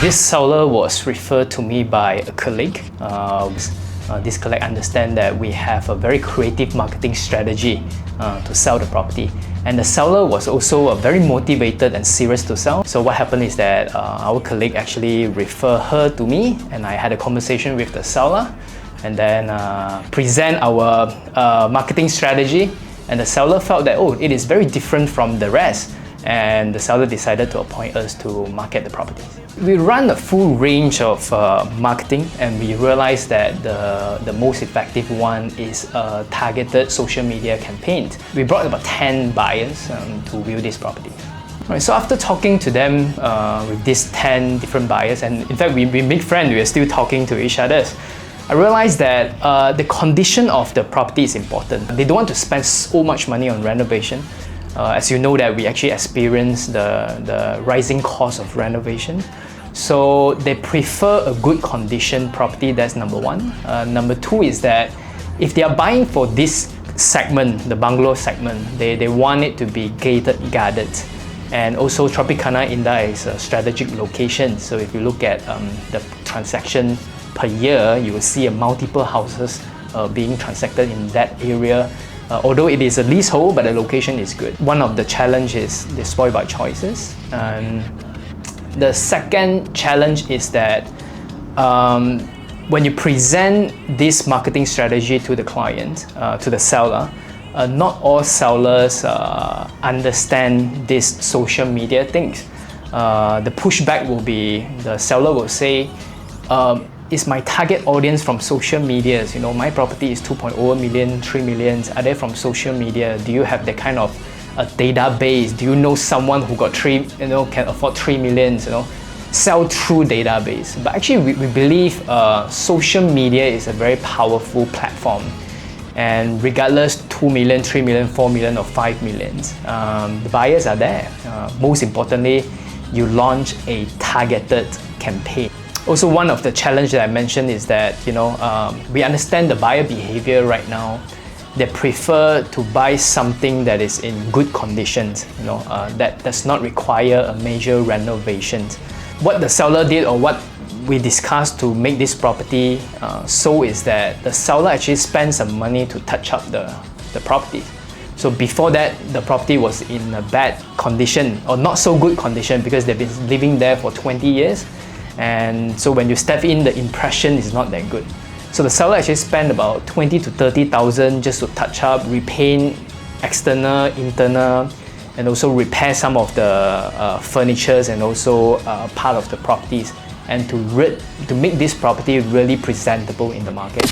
This seller was referred to me by a colleague. This colleague understands that we have a very creative marketing strategy to sell the property. And the seller was also very motivated and serious to sell. So what happened is that our colleague actually referred her to me, and I had a conversation with the seller and then present our marketing strategy. And the seller felt that, oh, it is very different from the rest. And the seller decided to appoint us to market the property. We run a full range of marketing, and we realized that the most effective one is a targeted social media campaign. We brought about 10 buyers to view this property. Right, so after talking to them with these 10 different buyers, and in fact we make friends, we are still talking to each other, I realized that the condition of the property is important. They don't want to spend so much money on renovation. As you know that we actually experience the rising cost of renovation. So they prefer a good condition property, that's number one. Number two is that if they are buying for this segment, the bungalow segment, they want it to be gated, guarded. And also Tropicana Indah is a strategic location. So if you look at the transaction per year, you will see multiple houses being transacted in that area. Although it is a leasehold, but the location is good. One of the challenges is they spoil by choices. The second challenge is that when you present this marketing strategy to the client, to the seller, not all sellers understand these social media things. The pushback will be, the seller will say, is my target audience from social media? You know, my property is 2.0 million, 3 million. Are they from social media? Do you have that kind of a database? Do you know someone who got can afford 3 million? Sell through database. But actually, we believe social media is a very powerful platform. And regardless, 2 million, 3 million, 4 million, or 5 million, the buyers are there. Most importantly, you launch a targeted campaign. Also, one of the challenges that I mentioned is that we understand the buyer behavior right now. They prefer to buy something that is in good conditions, that does not require a major renovation. What the seller did, or what we discussed to make this property sold, is that the seller actually spent some money to touch up the property. So before that, the property was in a bad condition, or not so good condition, because they've been living there for 20 years. And so when you step in, the impression is not that good. So the seller actually spent about 20 to 30,000 just to touch up, repaint external, internal, and also repair some of the furnitures and also part of the properties, and to make this property really presentable in the market.